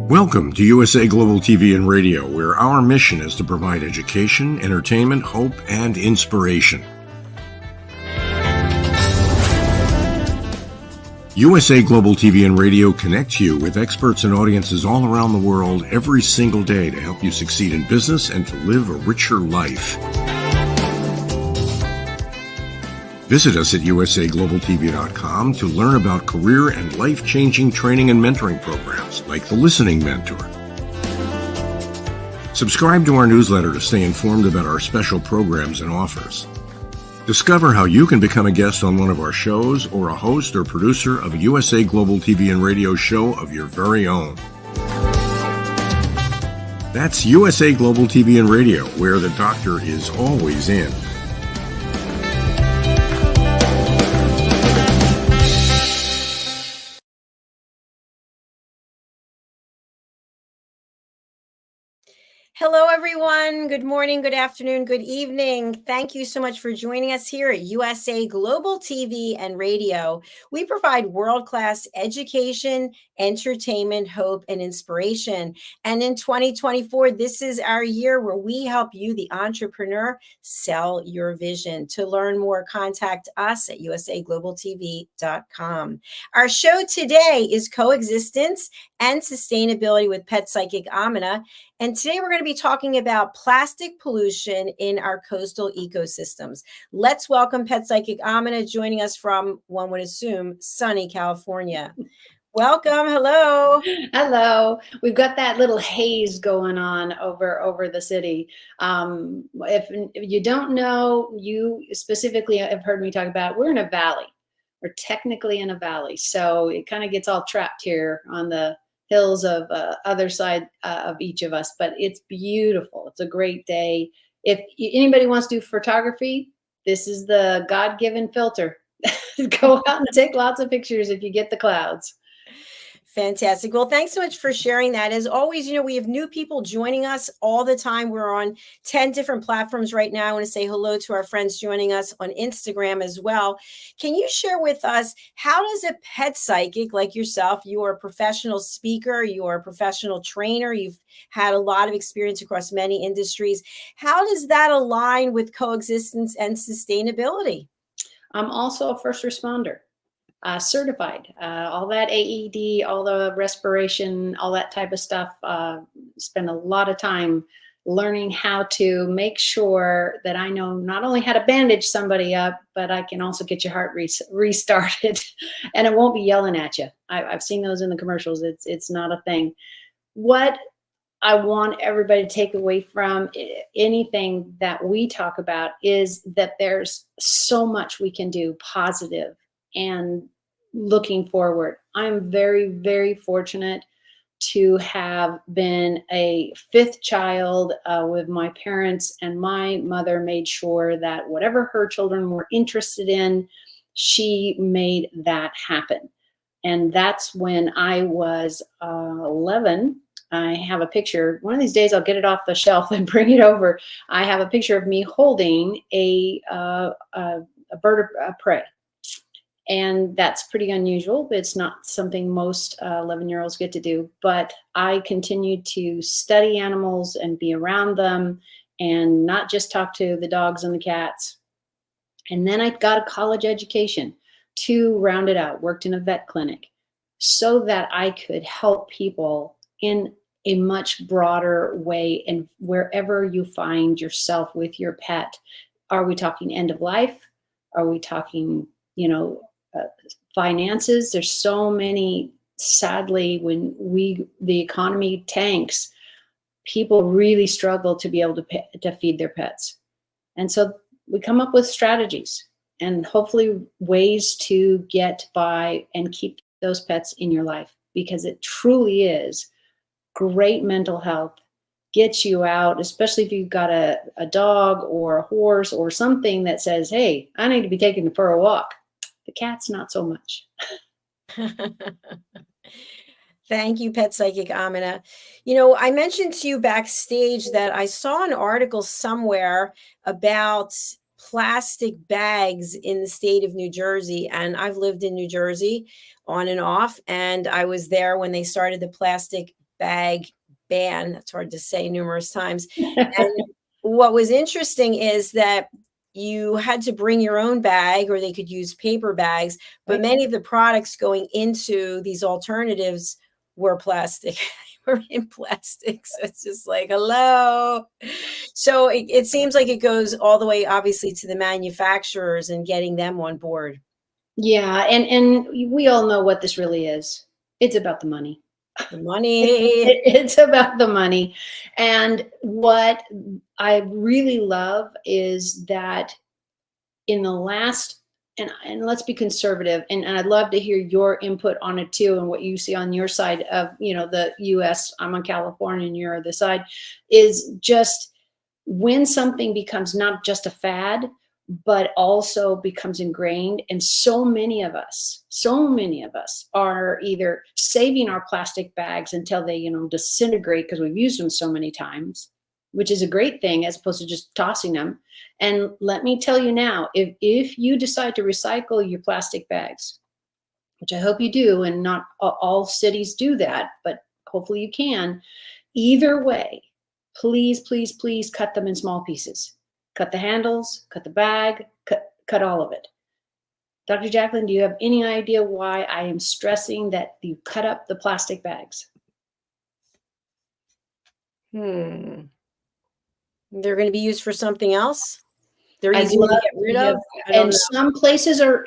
Welcome to USA Global TV and Radio, where our mission is to provide education, entertainment, hope, and inspiration. USA Global TV and Radio connects you with experts and audiences all around the world every single day to help you succeed in business and to live a richer life. Visit us at usaglobaltv.com to learn about career and life-changing training and mentoring programs like the Listening Mentor. Subscribe to our newsletter to stay informed about our special programs and offers. Discover how you can become a guest on one of our shows or a host or producer of a USA Global TV and Radio show of your very own. That's USA Global TV and Radio, where the doctor is always in. Hello, everyone. Good morning, good afternoon, good evening. Thank you so much for joining us here at USA Global TV and Radio. We provide world-class education, entertainment, hope, and inspiration. And in 2024, this is our year where we help you, the entrepreneur, sell your vision. To learn more, contact us at usaglobaltv.com. Our show today is Coexistence and Sustainability with Pet Psychic AMINAH. And today we're going to be talking about plastic pollution in our coastal ecosystems. Let's welcome Pet Psychic AMINAH, joining us from, one would assume, sunny California. Welcome. Hello. Hello. We've got that little haze going on over the city. If you don't know, you specifically have heard me talk about, we're in a valley. We're technically in a valley. So it kind of gets all trapped here on the hills of other side of each of us, but it's beautiful. It's a great day. If anybody wants to do photography, this is the God-given filter. Go out and take lots of pictures if you get the clouds. Fantastic. Well, thanks so much for sharing that. As always, we have new people joining us all the time. We're on 10 different platforms right now. I want to say hello to our friends joining us on Instagram as well. Can you share with us, how does a pet psychic like yourself, you're a professional speaker, you're a professional trainer, you've had a lot of experience across many industries. How does that align with coexistence and sustainability? I'm also a first responder. Certified, all that AED, all the respiration, all that type of stuff. Spend a lot of time learning how to make sure that I know not only how to bandage somebody up, but I can also get your heart restarted and it won't be yelling at you. I've seen those in the commercials. It's not a thing. What I want everybody to take away from anything that we talk about is that there's so much we can do positive and looking forward. I'm very, very fortunate to have been a fifth child with my parents, and my mother made sure that whatever her children were interested in, she made that happen. And that's when I was 11. I have a picture. One of these days I'll get it off the shelf and bring it over. I have a picture of me holding a bird of prey. And that's pretty unusual. It's not something most 11-year-olds get to do, but I continued to study animals and be around them and not just talk to the dogs and the cats. And then I got a college education to round it out, worked in a vet clinic so that I could help people in a much broader way. And wherever you find yourself with your pet, are we talking end of life? Are we talking, finances? There's so many, sadly, when the economy tanks, people really struggle to be able to feed their pets. And so we come up with strategies and hopefully ways to get by and keep those pets in your life, because it truly is great mental health, gets you out, especially if you've got a dog or a horse or something that says, hey, I need to be taken for a walk. The cat's not so much. Thank you, Pet Psychic AMINAH. I mentioned to you backstage that I saw an article somewhere about plastic bags in the state of New Jersey. And I've lived in New Jersey on and off. And I was there when they started the plastic bag ban. That's hard to say numerous times. And what was interesting is that you had to bring your own bag, or they could use paper bags, but Right. many of the products going into these alternatives were plastic. Were in plastic. So it's just like, hello. So it seems like it goes all the way, obviously, to the manufacturers and getting them on board. Yeah, and we all know what this really is. It's about the money. The money. It's about the money. And what I really love is that in the last, and let's be conservative, and I'd love to hear your input on it too, and what you see on your side of, the US. I'm on California and you're on this side, is just when something becomes not just a fad, but also becomes ingrained. And so many of us are either saving our plastic bags until they, disintegrate because we've used them so many times, which is a great thing, as opposed to just tossing them. And let me tell you now, if you decide to recycle your plastic bags, which I hope you do, and not all cities do that, but hopefully you can, either way, please, please, please cut them in small pieces. Cut the handles, cut the bag, cut all of it. Dr. Jacalyn, do you have any idea why I am stressing that you cut up the plastic bags? They're going to be used for something else. They're I'd easy to get rid of. And some places are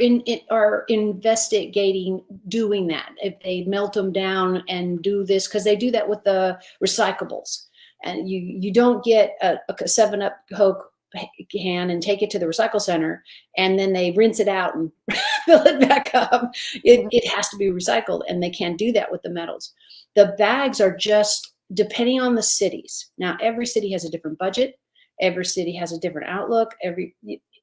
investigating doing that. If they melt them down and do this, because they do that with the recyclables. And you don't get a 7-Up Coke can and take it to the recycle center and then they rinse it out and fill it back up. It has to be recycled, and they can't do that with the metals. The bags are just depending on the cities. Now, every city has a different budget. Every city has a different outlook.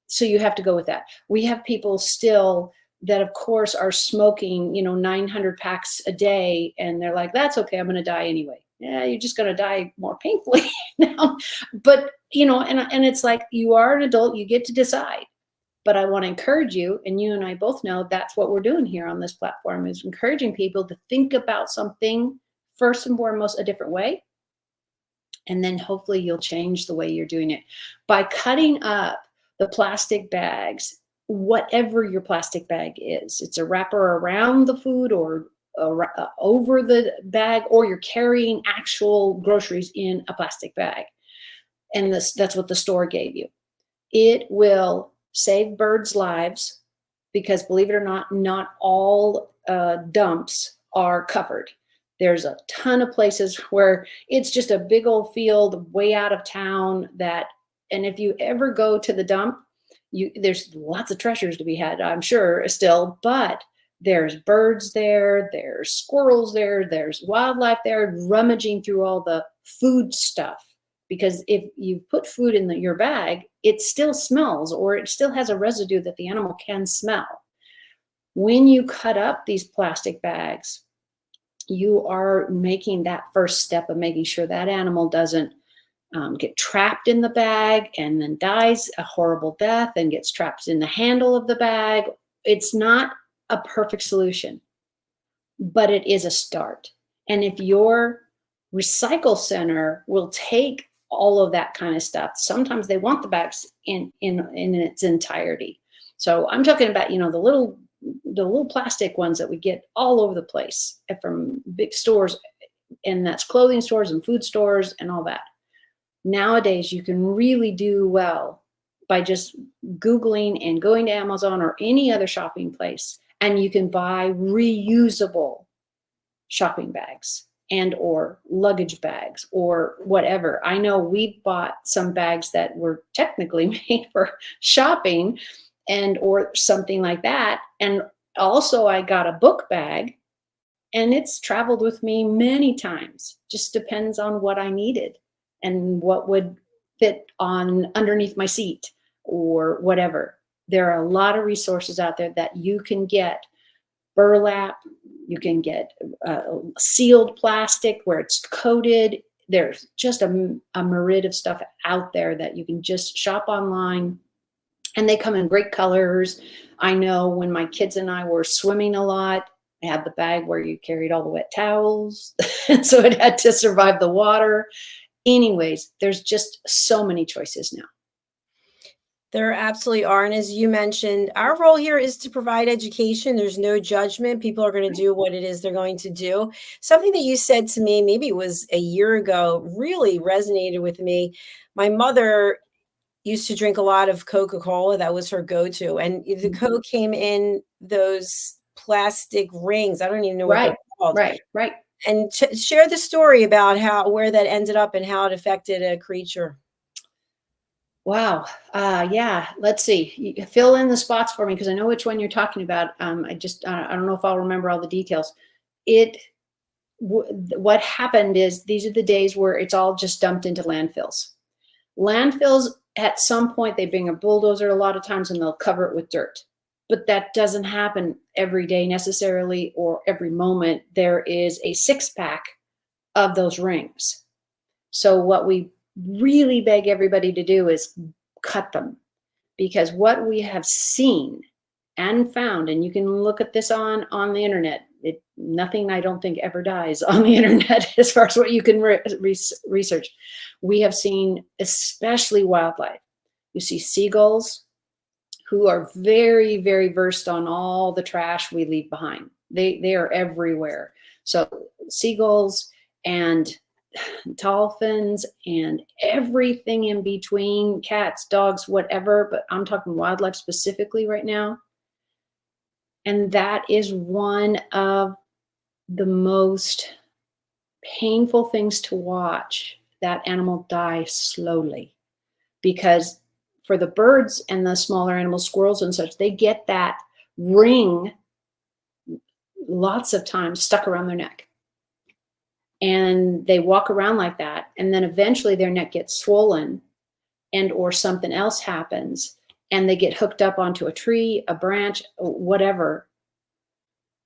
So you have to go with that. We have people still that, of course, are smoking, 900 packs a day, and they're like, that's okay, I'm going to die anyway. Yeah, you're just going to die more painfully now. But, and it's like, you are an adult, you get to decide. But I want to encourage you, and you and I both know that's what we're doing here on this platform, is encouraging people to think about something first and foremost a different way. And then hopefully you'll change the way you're doing it by cutting up the plastic bags, whatever your plastic bag is. It's a wrapper around the food or over the bag, or you're carrying actual groceries in a plastic bag. And that's what the store gave you. It will save birds' lives, because believe it or not all dumps are covered. There's a ton of places where it's just a big old field way out of town and if you ever go to the dump, there's lots of treasures to be had, I'm sure, still, but there's birds there, there's squirrels there, there's wildlife there rummaging through all the food stuff. Because if you put food in your bag, it still smells, or it still has a residue that the animal can smell. When you cut up these plastic bags, you are making that first step of making sure that animal doesn't get trapped in the bag and then dies a horrible death and gets trapped in the handle of the bag. It's not a perfect solution, but it is a start. And if your recycle center will take all of that kind of stuff, sometimes they want the bags in its entirety. So I'm talking about, the little plastic ones that we get all over the place from big stores, and that's clothing stores and food stores and all that. Nowadays, you can really do well by just Googling and going to Amazon or any other shopping place, and you can buy reusable shopping bags and or luggage bags or whatever. I know we bought some bags that were technically made for shopping and or something like that. And also I got a book bag, and it's traveled with me many times. Just depends on what I needed and what would fit on underneath my seat or whatever. There are a lot of resources out there that you can get. Burlap, you can get sealed plastic where it's coated. There's just a myriad of stuff out there that you can just shop online, and they come in great colors. I know when my kids and I were swimming a lot, I had the bag where you carried all the wet towels. So it had to survive the water. Anyways, there's just so many choices now. There absolutely are. And as you mentioned, our role here is to provide education. There's no judgment. People are going to do what it is they're going to do. Something that you said to me, maybe it was a year ago, really resonated with me. My mother used to drink a lot of Coca-Cola. That was her go-to. And the Coke came in those plastic rings. I don't even know what they're called. Right. And share the story about where that ended up and how it affected a creature. Wow. Yeah. Let's see. You fill in the spots for me because I know which one you're talking about. I don't know if I'll remember all the details. What happened is these are the days where it's all just dumped into landfills. Landfills, at some point, they bring a bulldozer a lot of times and they'll cover it with dirt. But that doesn't happen every day necessarily or every moment. There is a 6-pack of those rings. So what we really beg everybody to do is cut them, because what we have seen and found, and you can look at this on the internet, nothing I don't think ever dies on the internet as far as what you can research. We have seen, especially wildlife, you see seagulls who are very, very versed on all the trash we leave behind. They are everywhere. So seagulls and dolphins and everything in between, cats, dogs, whatever, but I'm talking wildlife specifically right now. And that is one of the most painful things to watch, that animal die slowly. Because for the birds and the smaller animals, squirrels and such, they get that ring lots of times stuck around their neck. And they walk around like that. And then eventually their neck gets swollen and or something else happens. And they get hooked up onto a tree, a branch, whatever.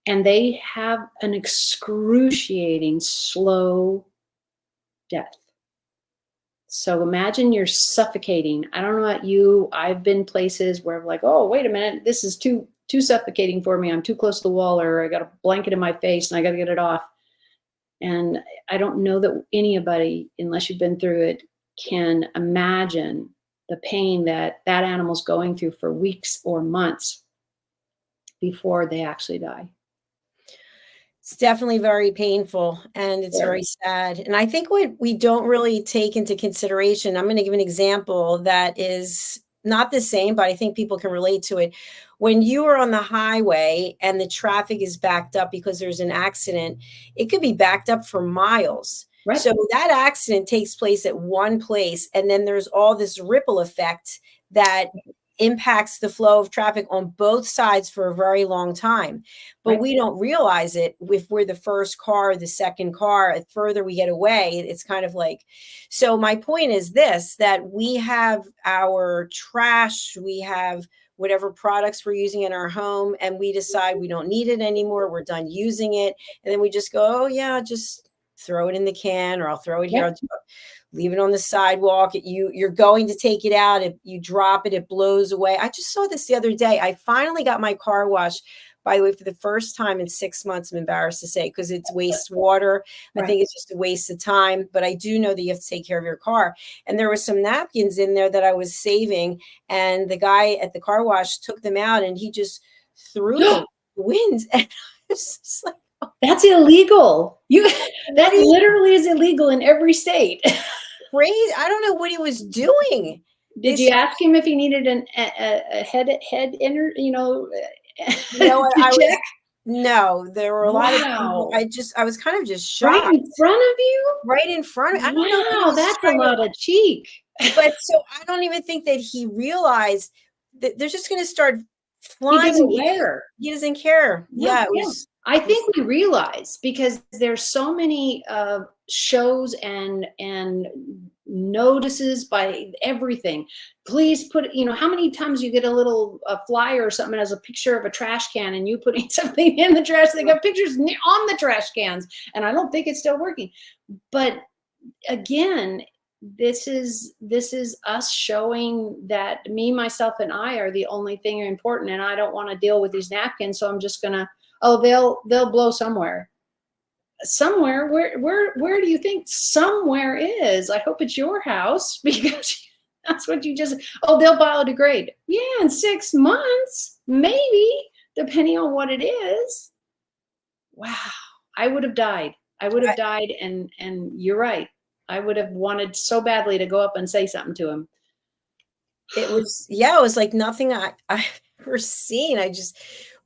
And they have an excruciating slow death. So imagine you're suffocating. I don't know about you. I've been places where I'm like, oh, wait a minute, this is too suffocating for me. I'm too close to the wall, or I got a blanket in my face and I got to get it off. And I don't know that anybody, unless you've been through it, can imagine the pain that animal's going through for weeks or months before they actually die. It's definitely very painful and it's very sad. And I think what we don't really take into consideration, I'm going to give an example that is not the same, but I think people can relate to it. When you are on the highway and the traffic is backed up because there's an accident, it could be backed up for miles. Right. So that accident takes place at one place, and then there's all this ripple effect that impacts the flow of traffic on both sides for a very long time. But we don't realize it if we're the first car, the second car. The further we get away, it's kind of like, so my point is this, that we have our trash, we have whatever products we're using in our home, and we decide we don't need it anymore, we're done using it, and then we just go, oh yeah, just throw it in the can, or I'll throw it here, I'll leave it on the sidewalk. You're going to take it out. If you drop it, it blows away. I just saw this the other day. I finally got my car washed, by the way, for the first time in 6 months, I'm embarrassed to say, because it's wastewater. I think it's just a waste of time, but I do know that you have to take care of your car. And there were some napkins in there that I was saving, and the guy at the car wash took them out and he just threw them in the wind. And I was just like, that's illegal. That literally is illegal in every state. Crazy. I don't know what he was doing. Did you ask him if he needed a head inner, check? No, there were a lot of people. I was kind of just shocked. Right in front of you? Right in front of me. I don't know. Wow, that's a lot of cheek. But so I don't even think that he realized that they're just going to start flying. He doesn't care. He doesn't care. Yeah, it was. I think we realize, because there's so many shows and notices by everything. Please put, how many times you get a little flyer or something as a picture of a trash can, and you putting something in the trash. They got pictures on the trash cans, and I don't think it's still working. But again, this is us showing that me, myself, and I are the only thing important, and I don't want to deal with these napkins, so I'm just gonna Oh, they'll blow somewhere. Somewhere, where do you think somewhere is? I hope it's your house, because that's what you just, oh, they'll biodegrade. Yeah, in 6 months, maybe, depending on what it is. Wow, I would have died. I would have died, and you're right. I would have wanted so badly to go up and say something to him. It was, yeah, it was like nothing I've ever seen. I just,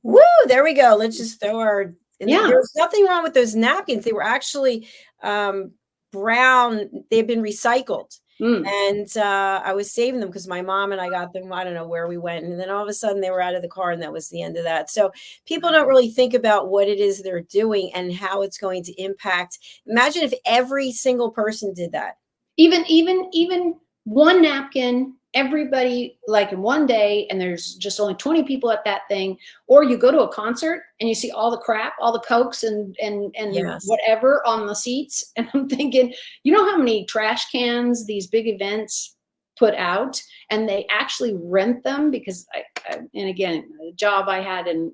woo, there we go. Let's just throw our, and Yeah. there was nothing wrong with those napkins. They were actually brown. They've been recycled. And I was saving them because my mom and I got them. I don't know where we went. And then all of a sudden they were out of the car, and that was the end of that. So people don't really think about what it is they're doing and how it's going to impact. Imagine if every single person did that. Even one napkin, everybody, like in one day, and there's just only 20 people at that thing. Or you go to a concert and you see all the crap, all the Cokes and Yes. whatever on the seats. And I'm thinking, you know how many trash cans these big events put out, and they actually rent them, because and again, a job I had and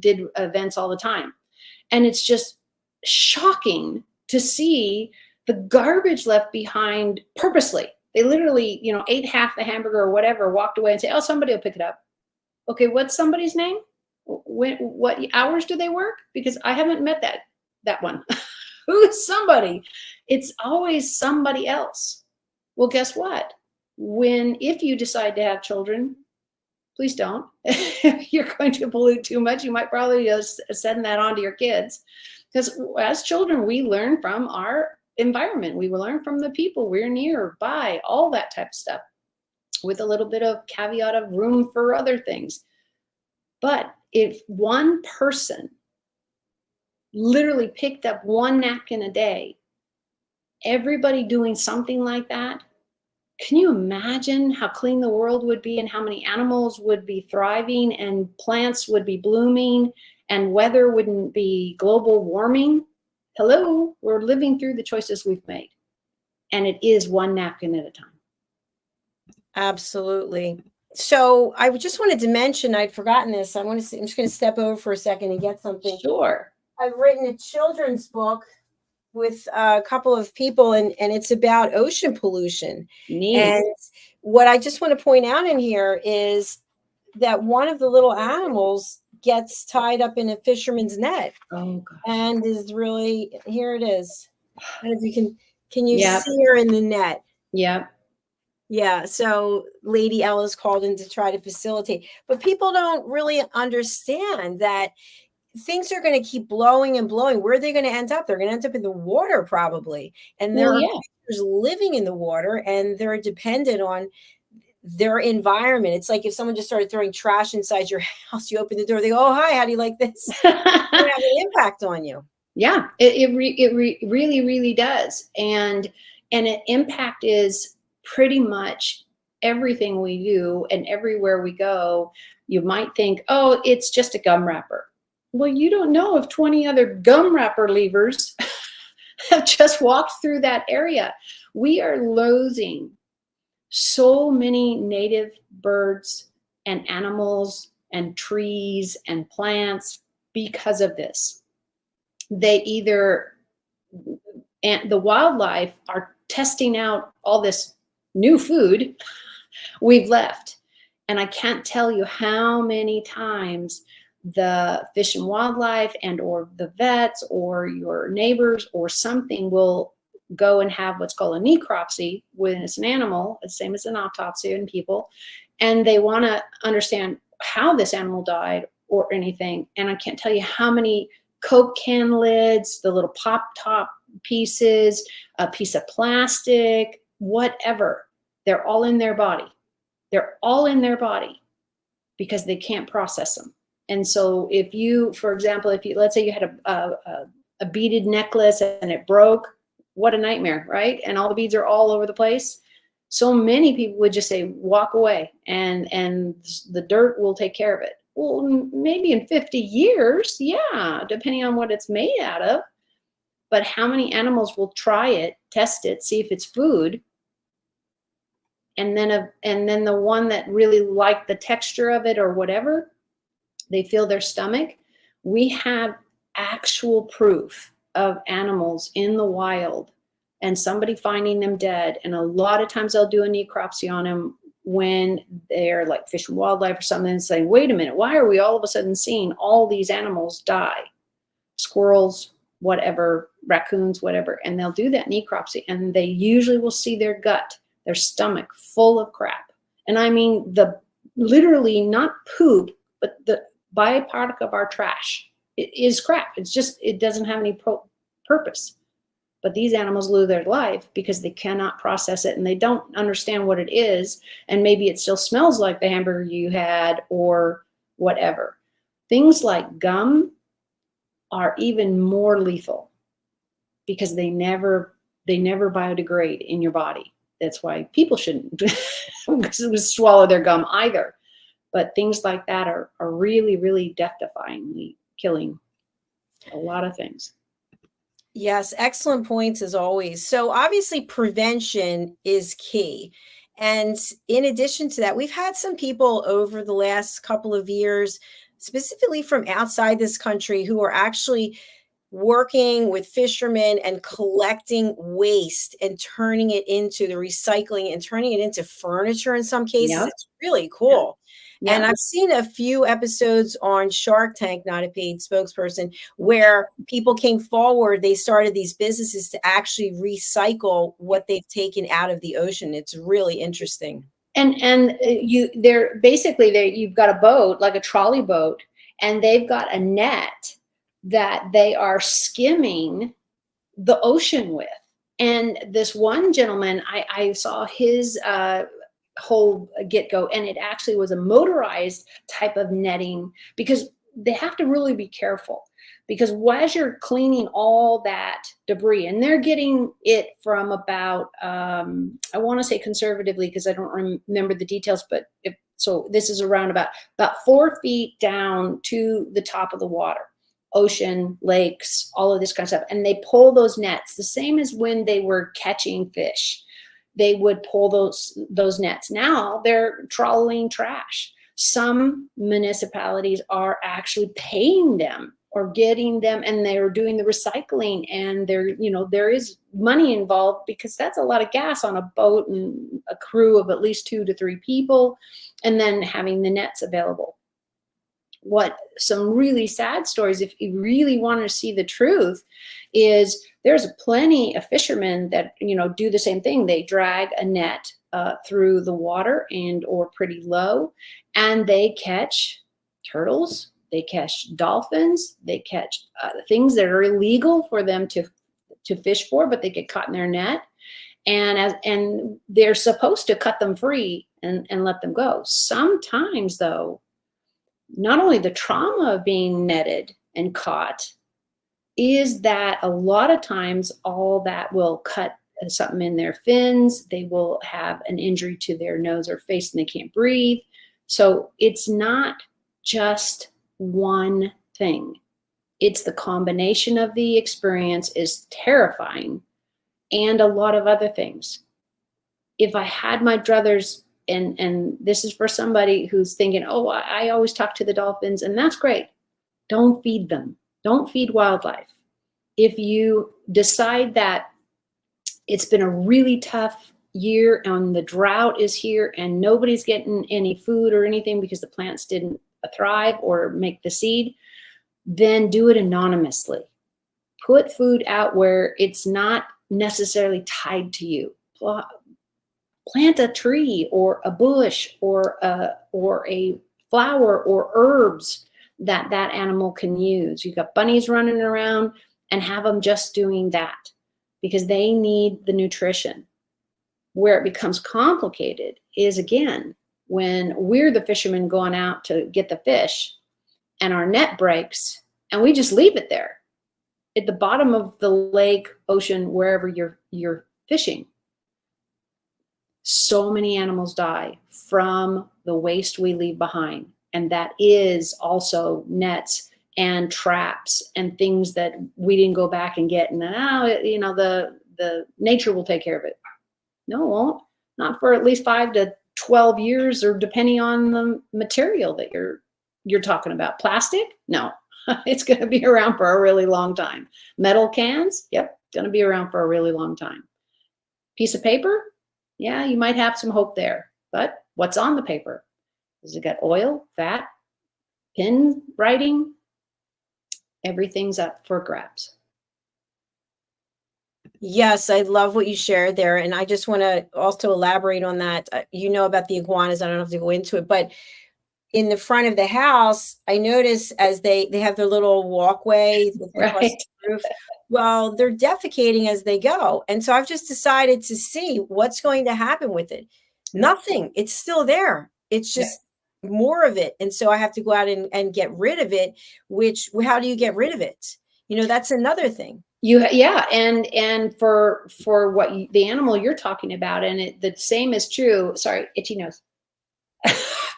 did events all the time. And it's just shocking to see the garbage left behind purposely. They literally, you know, ate half the hamburger or whatever, walked away and say, oh, somebody will pick it up. Okay, what's somebody's name? What hours do they work? Because I haven't met that one. Who is somebody? It's always somebody else. Well, guess what? If you decide to have children, please don't. If you're going to pollute too much, you might probably just send that on to your kids. Because as children, we learn from our environment. We will learn from the people we're nearby, all that type of stuff, with a little bit of caveat of room for other things. But if one person literally picked up one napkin a day, everybody doing something like that, can you imagine how clean the world would be, and how many animals would be thriving, and plants would be blooming, and weather wouldn't be global warming? Hello, we're living through the choices we've made. And it is one napkin at a time. Absolutely. So I just wanted to mention, I'd forgotten this. I'm just going to step over for a second and get something. Sure. I've written a children's book with a couple of people, and it's about ocean pollution. Neat. And what I just want to point out in here is that one of the little animals gets tied up in a fisherman's net. Oh, gosh. And is really, here it is. And if you can you Yep. see her in the net? Yeah. Yeah. So Lady Ella's called in to try to facilitate, but people don't really understand that things are going to keep blowing and blowing. Where are they going to end up? They're going to end up in the water probably. And there are creatures living in the water, and they're dependent on their environment. It's like if someone just started throwing trash inside your house, you open the door, they go, oh, hi, how do you like this? It have an impact on you. Yeah, it really, really does. And an impact is pretty much everything we do, and everywhere we go. You might think, oh, it's just a gum wrapper. Well, you don't know if 20 other gum wrapper leavers have just walked through that area. We are losing so many native birds and animals and trees and plants because of this. They either, and the wildlife are testing out all this new food we've left. And I can't tell you how many times the Fish and Wildlife and or the vets or your neighbors or something will go and have what's called a necropsy when it's an animal, the same as an autopsy in people, and they want to understand how this animal died or anything. And I can't tell you how many Coke can lids, the little pop top pieces, a piece of plastic, whatever, they're all in their body. They're all in their body because they can't process them. And so if you, for example, if you, let's say you had a beaded necklace and it broke, what a nightmare, right? And all the beads are all over the place. So many people would just say, walk away, and the dirt will take care of it. Well, maybe in 50 years, yeah, depending on what it's made out of. But how many animals will try it, test it, see if it's food, and then the one that really liked the texture of it or whatever, they feel their stomach, We have actual proof of animals in the wild and somebody finding them dead. And a lot of times they'll do a necropsy on them when they're like Fish and Wildlife or something, and saying, wait a minute, why are we all of a sudden seeing all these animals die? Squirrels, whatever, raccoons, whatever. And they'll do that necropsy, and they usually will see their gut, their stomach full of crap. And I mean, literally not poop, but the byproduct of our trash. It is crap. It's just, it doesn't have any purpose. But these animals lose their life because they cannot process it and they don't understand what it is. And maybe it still smells like the hamburger you had or whatever. Things like gum are even more lethal because they never biodegrade in your body. That's why people shouldn't swallow their gum either. But things like that are really, really death-defyingly killing a lot of things. Yes, excellent points as always. So obviously prevention is key. And in addition to that, we've had some people over the last couple of years, specifically from outside this country, who are actually working with fishermen and collecting waste and turning it into the recycling and turning it into furniture in some cases. Yep. It's really cool. Yep. And I've seen a few episodes on Shark Tank, not a paid spokesperson, where people came forward. They started these businesses to actually recycle what they've taken out of the ocean. It's really interesting. And you've got a boat, like a trolley boat, and they've got a net that they are skimming the ocean with. And this one gentleman, I saw his whole get-go, and it actually was a motorized type of netting, because they have to really be careful, because as you're cleaning all that debris, and they're getting it from about, I want to say conservatively, because I don't remember the details, but so this is around about 4 feet down to the top of the water, ocean, lakes, all of this kind of stuff. And they pull those nets, the same as when they were catching fish. They would pull those nets. Now they're trawling trash. Some municipalities are actually paying them or getting them, and they're doing the recycling, and there is money involved, because that's a lot of gas on a boat and a crew of at least 2 to 3 people, and then having the nets available. Some really sad stories, if you really want to see the truth, is there's plenty of fishermen that do the same thing. They drag a net through the water or pretty low, and they catch turtles, they catch dolphins, they catch things that are illegal for them to fish for, but they get caught in their net, and they're supposed to cut them free and let them go. Sometimes, though, not only the trauma of being netted and caught, is that a lot of times all that will cut something in their fins. They will have an injury to their nose or face, and they can't breathe. So it's not just one thing. It's the combination of the experience is terrifying, and a lot of other things. If I had my druthers, and this is for somebody who's thinking, oh, I always talk to the dolphins, and that's great. Don't feed them. Don't feed wildlife. If you decide that it's been a really tough year and the drought is here and nobody's getting any food or anything because the plants didn't thrive or make the seed, then do it anonymously. Put food out where it's not necessarily tied to you. Plant a tree or a bush or a flower or herbs that animal can use. You've got bunnies running around, and have them just doing that, because they need the nutrition. Where it becomes complicated is, again, when we're the fishermen going out to get the fish and our net breaks and we just leave it there at the bottom of the lake, ocean, wherever you're fishing. So many animals die from the waste we leave behind. And that is also nets and traps and things that we didn't go back and get. And the nature will take care of it. No, it won't. Not for at least 5 to 12 years, or depending on the material that you're talking about. Plastic? No. It's going to be around for a really long time. Metal cans, yep, going to be around for a really long time. Piece of paper, yeah, you might have some hope there. But what's on the paper? Has it got oil, fat, pin writing? Everything's up for grabs. Yes, I love what you shared there. And I just want to also elaborate on that. You know about the iguanas. I don't have to go into it, but in the front of the house, I notice as they have their little walkway that they cross Right. the roof. Well, they're defecating as they go. And so I've just decided to see what's going to happen with it. Nothing. It's still there. It's Yeah. just more of it. And so I have to go out and get rid of it, which how do you get rid of it? That's another thing. Yeah, and for what the animal you're talking about, and the same is true. Sorry, itchy nose.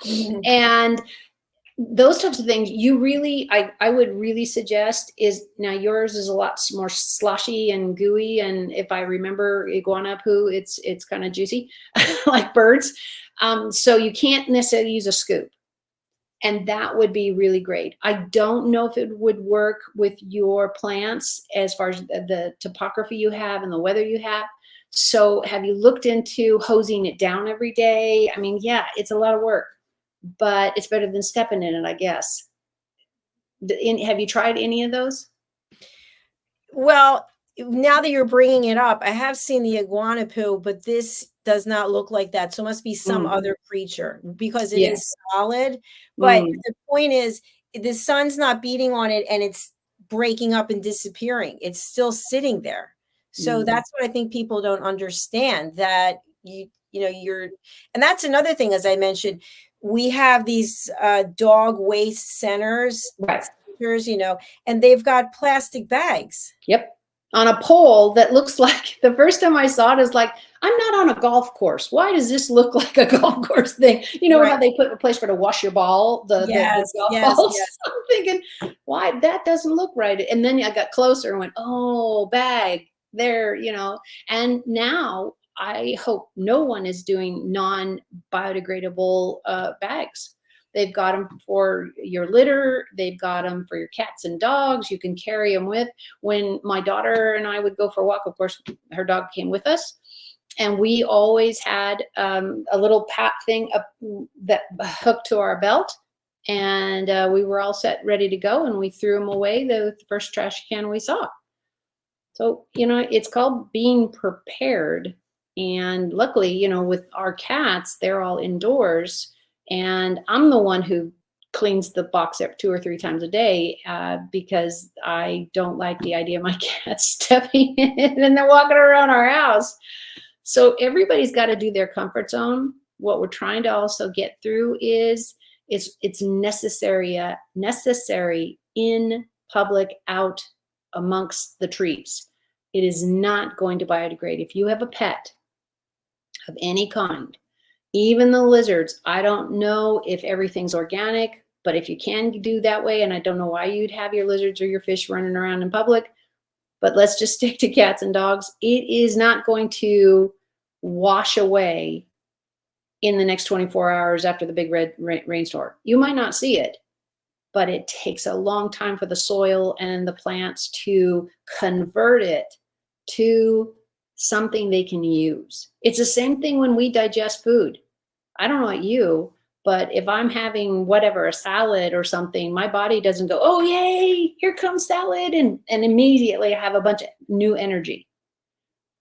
Mhm. And those types of things, I would really suggest is, now yours is a lot more slushy and gooey, and if I remember iguana poo, it's kind of juicy, like birds. So you can't necessarily use a scoop. And that would be really great. I don't know if it would work with your plants as far as the topography you have and the weather you have. So have you looked into hosing it down every day? I mean, yeah, it's a lot of work, but it's better than stepping in it, I guess. Have you tried any of those? Well, now that you're bringing it up, I have seen the iguana poo, but this does not look like that. So it must be some Mm. other creature because it Yeah. is solid. But Mm. the point is, the sun's not beating on it and it's breaking up and disappearing. It's still sitting there. So Mm. that's what I think people don't understand, that and that's another thing, as I mentioned, we have these dog waste centers, Right. and they've got plastic bags. Yep. On a pole that looks like, the first time I saw it is like, I'm not on a golf course. Why does this look like a golf course thing? You know Right. how they put a place for to wash your ball, the Yes, golf yes, balls? yes. I'm thinking, why that doesn't look right. And then I got closer and went, oh, bag there, and now I hope no one is doing non-biodegradable bags. They've got them for your litter. They've got them for your cats and dogs. You can carry them with. When my daughter and I would go for a walk, of course, her dog came with us. And we always had a little pat thing up that hooked to our belt. And we were all set, ready to go. And we threw them away, the first trash can we saw. So, it's called being prepared. And luckily, with our cats, they're all indoors. And I'm the one who cleans the box up 2 or 3 times a day because I don't like the idea of my cats stepping in it and they're walking around our house. So everybody's got to do their comfort zone. What we're trying to also get through is it's necessary in public, out amongst the trees. It is not going to biodegrade. If you have a pet of any kind, even the lizards, I don't know if everything's organic, but if you can do that way, and I don't know why you'd have your lizards or your fish running around in public, but let's just stick to cats and dogs. It is not going to wash away in the next 24 hours after the big red rainstorm. You might not see it, but it takes a long time for the soil and the plants to convert it to something they can use. It's the same thing when we digest food. I don't know about you, but if I'm having whatever, a salad or something, my body doesn't go, oh, yay, here comes salad. And immediately I have a bunch of new energy.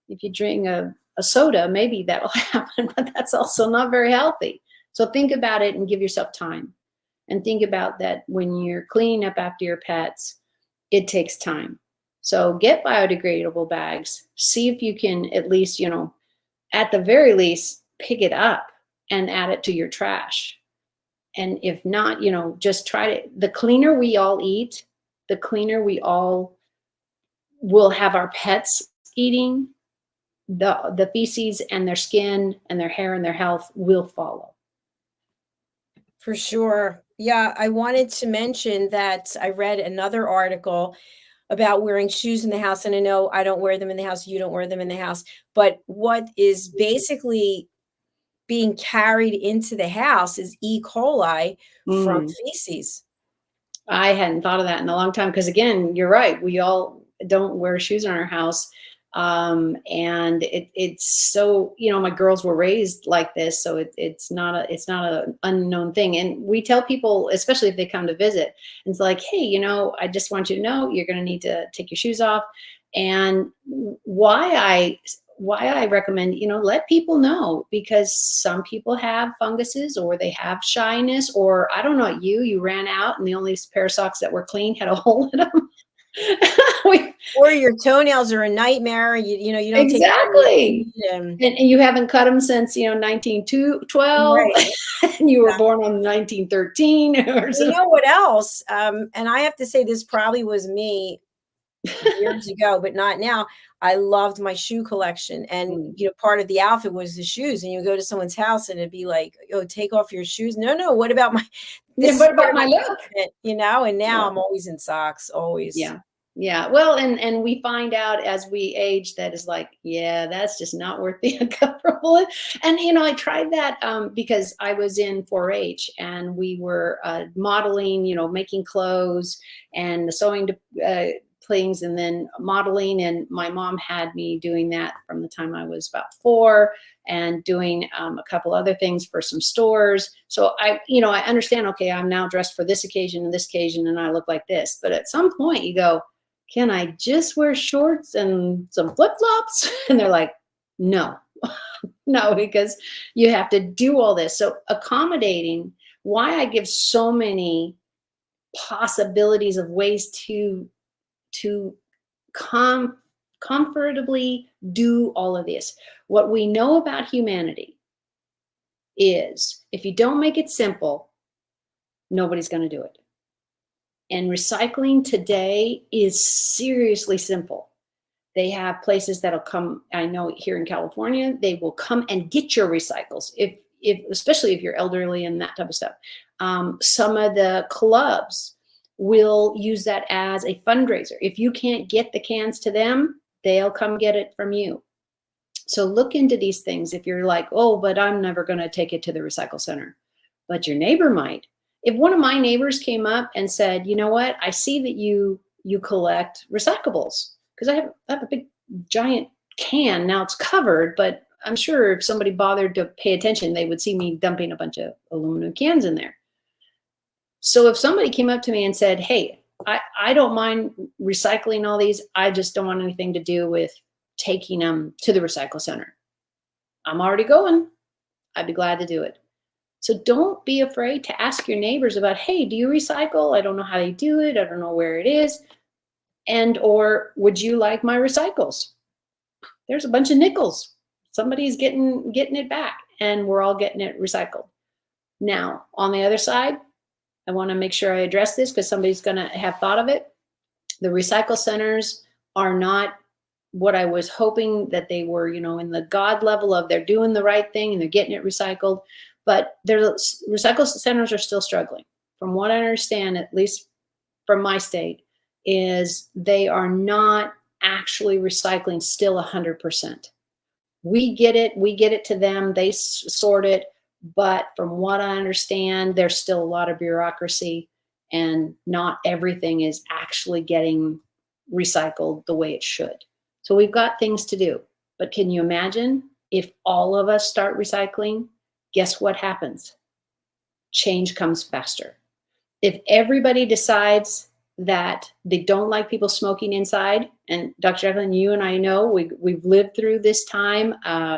If you drink a soda, maybe that will happen, but that's also not very healthy. So think about it and give yourself time. And think about that when you're cleaning up after your pets, it takes time. So get biodegradable bags. See if you can at least, at the very least, pick it up and add it to your trash. And if not, just try to, the cleaner we all eat, the cleaner we all will have our pets eating, the feces and their skin and their hair and their health will follow. For sure. Yeah, I wanted to mention that I read another article about wearing shoes in the house. And I know I don't wear them in the house, you don't wear them in the house, but what is basically being carried into the house is E. coli from feces. I hadn't thought of that in a long time because, again, you're right. We all don't wear shoes in our house. And it's so, my girls were raised like this, so it's not an unknown thing. And we tell people, especially if they come to visit, it's like, hey, I just want you to know you're going to need to take your shoes off. And why I recommend, let people know, because some people have funguses, or they have shyness, or I don't know, you ran out and the only pair of socks that were clean had a hole in them. Or your toenails are a nightmare. You don't exactly. take them. And you haven't cut them since 1912, Right. and you were born on 1913 or something. You know what else? And I have to say, this probably was me years ago, but not now. I loved my shoe collection, and part of the outfit was the shoes. And you go to someone's house, and it'd be like, "Oh, take off your shoes." No. What about my? What about my look? Outfit, and now I'm always in socks, always. Yeah. Well, and we find out as we age that is like, yeah, that's just not worth being uncomfortable. And I tried that because I was in 4-H, and we were modeling, making clothes and the sewing things, and then modeling. And my mom had me doing that from the time I was about 4, and doing a couple other things for some stores. So I understand, okay, I'm now dressed for this occasion and this occasion, and I look like this. But at some point you go, can I just wear shorts and some flip-flops? And they're like, no, no, because you have to do all this. So accommodating, why I give so many possibilities of ways to comfortably do all of this. What we know about humanity is, if you don't make it simple, nobody's going to do it. And recycling today is seriously simple. They have places that'll come. I know here in California, they will come and get your recycles, especially if you're elderly and that type of stuff. Some of the clubs will use that as a fundraiser. If you can't get the cans to them, they'll come get it from you. So look into these things. If you're like, oh, but I'm never going to take it to the recycle center, but your neighbor might. If one of my neighbors came up and said, you know what, I see that you collect recyclables, because I have a big giant can. Now it's covered, but I'm sure if somebody bothered to pay attention, they would see me dumping a bunch of aluminum cans in there. So if somebody came up to me and said, hey, I don't mind recycling all these, I just don't want anything to do with taking them to the recycle center, I'm already going. I'd be glad to do it. So don't be afraid to ask your neighbors about, hey, do you recycle? I don't know how they do it. I don't know where it is. And, or would you like my recycles? There's a bunch of nickels. Somebody's getting it back, and we're all getting it recycled. Now, on the other side, I want to make sure I address this because somebody's going to have thought of it. The recycle centers are not what I was hoping that they were, in the God level of they're doing the right thing and they're getting it recycled. But recycle centers are still struggling. From what I understand, at least from my state, is they are not actually recycling still 100%. We get it to them, they sort it. But from what I understand, there's still a lot of bureaucracy, and not everything is actually getting recycled the way it should. So we've got things to do. But can you imagine if all of us start recycling? Guess what happens? Change comes faster. If everybody decides that they don't like people smoking inside, and Dr. Jacalyn, you and I know we've lived through this time.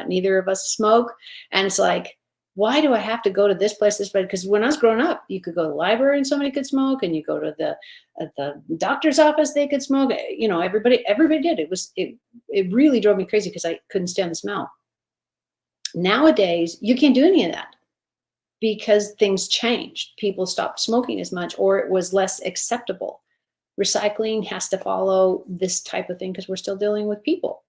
Neither of us smoke, and it's like, why do I have to go to this place, Because when I was growing up, you could go to the library and somebody could smoke, and you go to the doctor's office, they could smoke. Everybody did. It really drove me crazy because I couldn't stand the smell. Nowadays, you can't do any of that because things changed. People stopped smoking as much, or it was less acceptable. Recycling has to follow this type of thing because we're still dealing with people.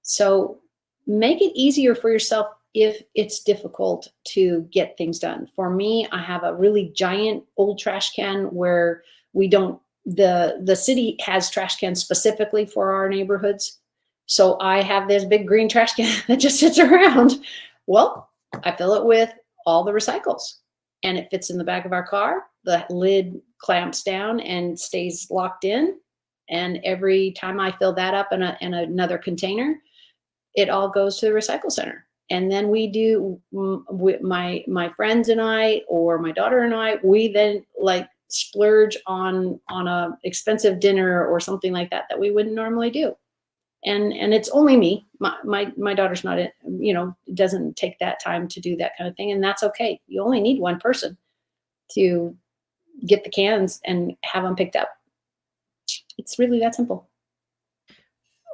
So make it easier for yourself if it's difficult to get things done. For me, I have a really giant old trash can where the city has trash cans specifically for our neighborhoods. So I have this big green trash can that just sits around. Well, I fill it with all the recycles, and it fits in the back of our car. the lid clamps down and stays locked in. And every time I fill that up in another container, it all goes to the recycle center. And then we do, my friends and I, or my daughter and I, we then like splurge on a expensive dinner or something like that we wouldn't normally do. And it's only me. My daughter's not, doesn't take that time to do that kind of thing. And that's okay. You only need one person to get the cans and have them picked up. It's really that simple.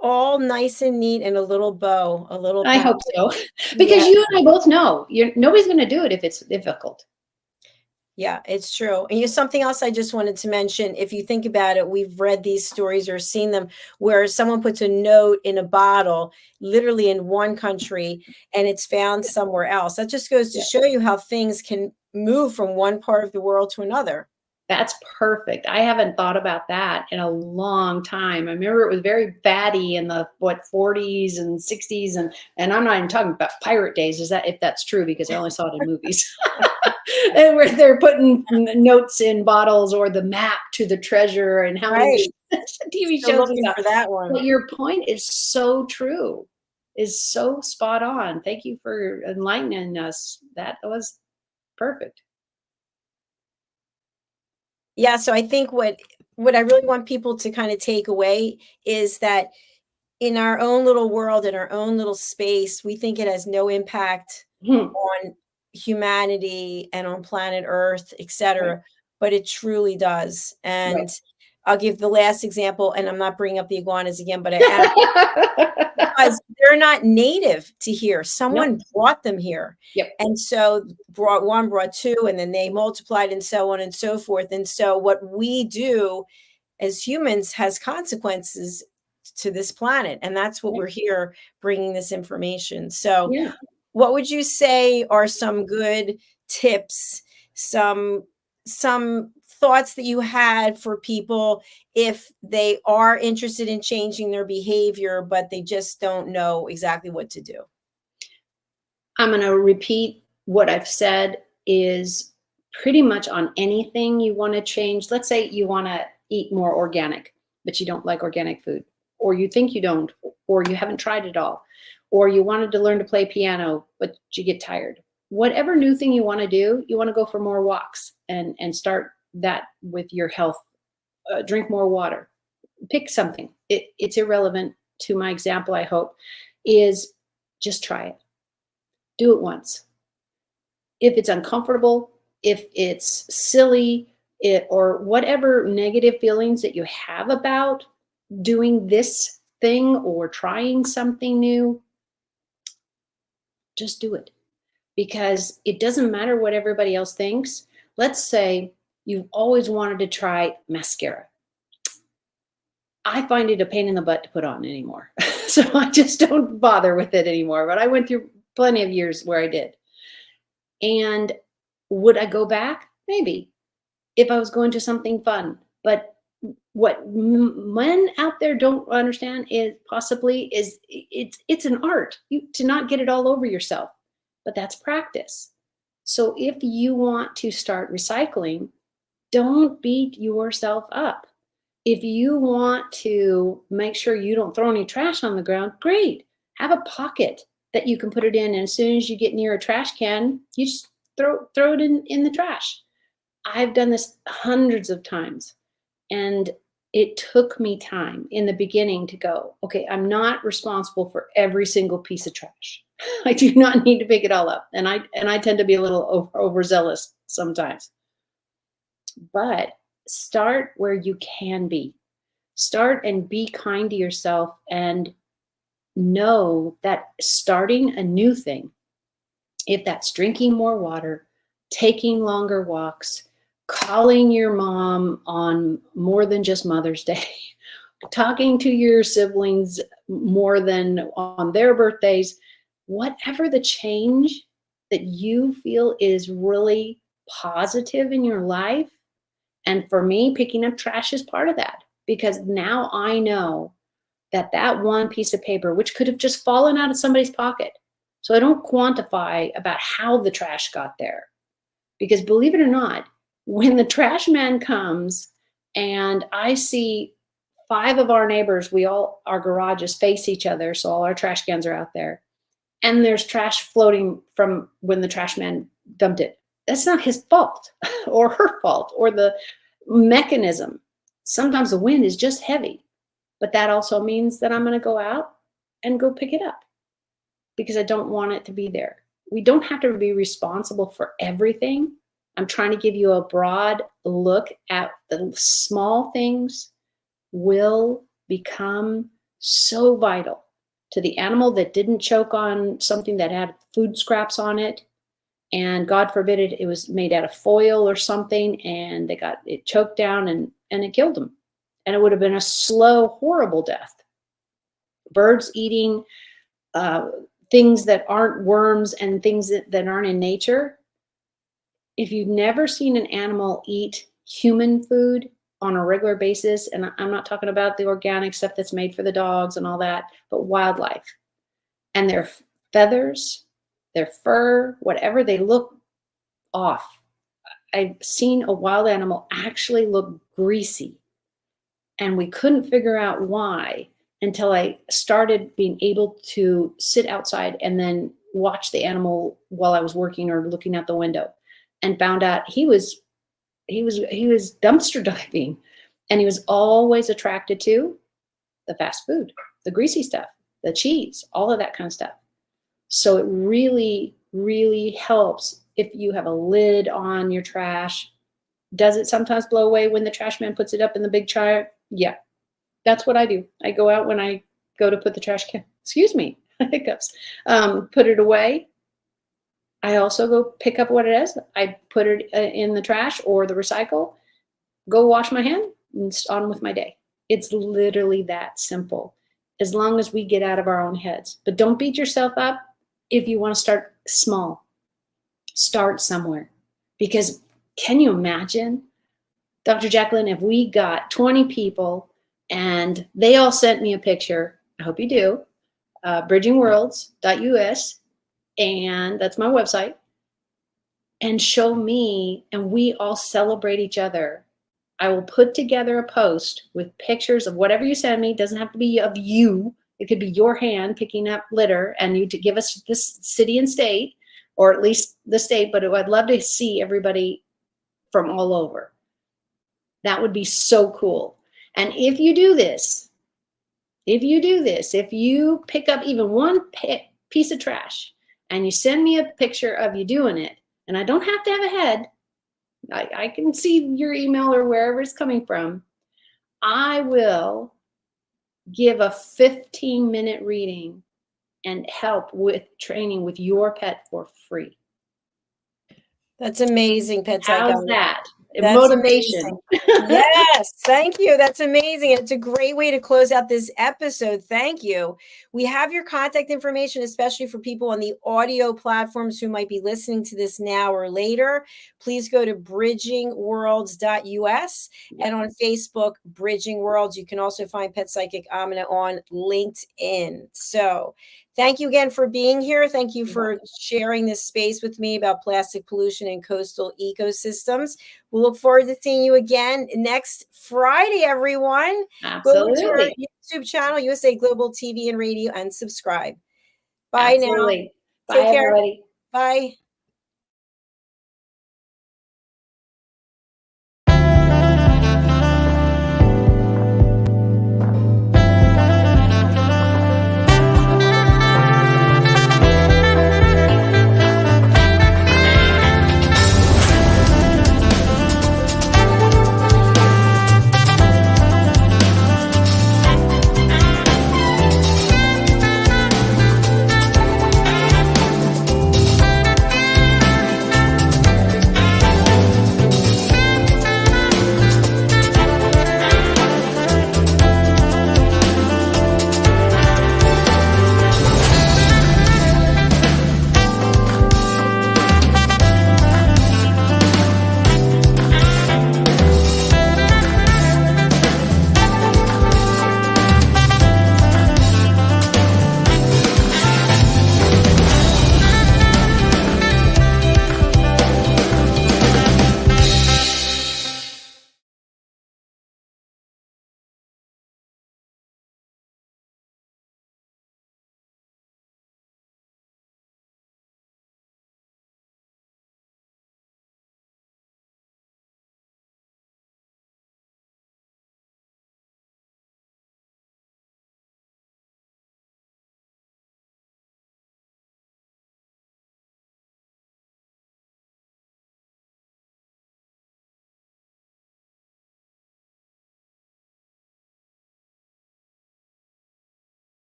All nice and neat and a little bow, a little. I hope so, because you and I both know nobody's going to do it if it's difficult. Yeah, it's true. And something else I just wanted to mention, if you think about it, we've read these stories or seen them where someone puts a note in a bottle, literally in one country, and it's found somewhere else. That just goes to show you how things can move from one part of the world to another. That's perfect. I haven't thought about that in a long time. I remember it was very batty in the 40s and 60s, and I'm not even talking about pirate days. If that's true, because I only saw it in movies. And where they're putting notes in bottles or the map to the treasure and how many TV shows for that one. But your point is so true, is so spot on. Thank you for enlightening us. That was perfect. Yeah, so I think what I really want people to kind of take away is that in our own little world, in our own little space, we think it has no impact on humanity and on planet Earth, etc. Right. But it truly does. And right. I'll give the last example, and I'm not bringing up the iguanas again, but I am, because they're not native to here. Someone brought them here. Yep. And so brought one, brought two, and then they multiplied and so on and so forth. And so what we do as humans has consequences to this planet. And that's what we're here bringing this information. So what would you say are some good tips, some thoughts that you had for people if they are interested in changing their behavior, but they just don't know exactly what to do? I'm going to repeat what I've said is pretty much on anything you want to change. Let's say you want to eat more organic, but you don't like organic food, or you think you don't, or you haven't tried it all, or you wanted to learn to play piano, but you get tired. Whatever new thing you want to do, you want to go for more walks and start that with your health. Drink more water. Pick something. It's irrelevant to my example, I hope, is just try it. Do it once. If it's uncomfortable, if it's silly, or whatever negative feelings that you have about doing this thing or trying something new, just do it. Because it doesn't matter what everybody else thinks. Let's say you've always wanted to try mascara. I find it a pain in the butt to put on anymore. So I just don't bother with it anymore. But I went through plenty of years where I did. And would I go back? Maybe, if I was going to something fun. But what men out there don't understand is it's an art to not get it all over yourself. But that's practice. So if you want to start recycling, don't beat yourself up. If you want to make sure you don't throw any trash on the ground, great. Have a pocket that you can put it in. And as soon as you get near a trash can, you just throw it in the trash. I've done this hundreds of times. And it took me time in the beginning to go, okay, I'm not responsible for every single piece of trash. I do not need to pick it all up. And I tend to be a little overzealous sometimes. But start where you can be. Start and be kind to yourself, and know that starting a new thing, if that's drinking more water, taking longer walks, calling your mom on more than just Mother's Day, talking to your siblings more than on their birthdays, whatever the change that you feel is really positive in your life. And for me, picking up trash is part of that, because now I know that one piece of paper, which could have just fallen out of somebody's pocket. So I don't quantify about how the trash got there, because believe it or not, When the trash man comes and I see 5 of our neighbors, our garages face each other, so all our trash cans are out there, and there's trash floating from when the trash man dumped it. That's not his fault or her fault or the mechanism. Sometimes the wind is just heavy, but that also means that I'm going to go out and go pick it up because I don't want it to be there. We don't have to be responsible for everything. I'm trying to give you a broad look at the small things will become so vital to the animal that didn't choke on something that had food scraps on it. And God forbid it was made out of foil or something, and they got it choked down and it killed them. And it would have been a slow, horrible death. Birds eating things that aren't worms and things that aren't in nature. If you've never seen an animal eat human food on a regular basis, and I'm not talking about the organic stuff that's made for the dogs and all that, but wildlife, and their feathers, their fur, whatever, they look off. I've seen a wild animal actually look greasy, and we couldn't figure out why until I started being able to sit outside and then watch the animal while I was working or looking out the window, and found out he was dumpster diving, and he was always attracted to the fast food, the greasy stuff, the cheese, all of that kind of stuff. So it really, really helps if you have a lid on your trash. Does it sometimes blow away when the trash man puts it up in the big jar? Yeah, that's what I do. I go out when I go to put the trash can, hiccups, put it away. I also go pick up what it is. I put it in the trash or the recycle, go wash my hand, and on with my day. It's literally that simple, as long as we get out of our own heads. But don't beat yourself up if you want to start small. Start somewhere. Because can you imagine, Dr. Jacalyn, if we got 20 people and they all sent me a picture, I hope you do, bridgingworlds.us, and that's my website, and show me, and we all celebrate each other. I will put together a post with pictures of whatever you send me. It doesn't have to be of you. It could be your hand picking up litter, and you to give us this city and state, or at least the state, but I'd love to see everybody from all over. That would be so cool. And if you do this, if you pick up even one piece of trash and you send me a picture of you doing it, and I don't have to have a head, I can see your email or wherever it's coming from, I will give a 15-minute reading and help with training with your pet for free. That's amazing, Pet How's Psycho. that? That's Motivation. Yes, thank you. That's amazing. It's a great way to close out this episode. Thank you. We have your contact information, especially for people on the audio platforms who might be listening to this now or later. Please go to bridgingworlds.us and on Facebook, Bridging Worlds. You can also find Pet Psychic AMINAH on LinkedIn. So thank you again for being here. Thank you for sharing this space with me about plastic pollution and coastal ecosystems. We'll look forward to seeing you again next Friday, everyone. Absolutely. Go to our YouTube channel, USA Global TV and Radio, and subscribe. Bye. Absolutely. Now. Take Bye, care. everybody. Bye.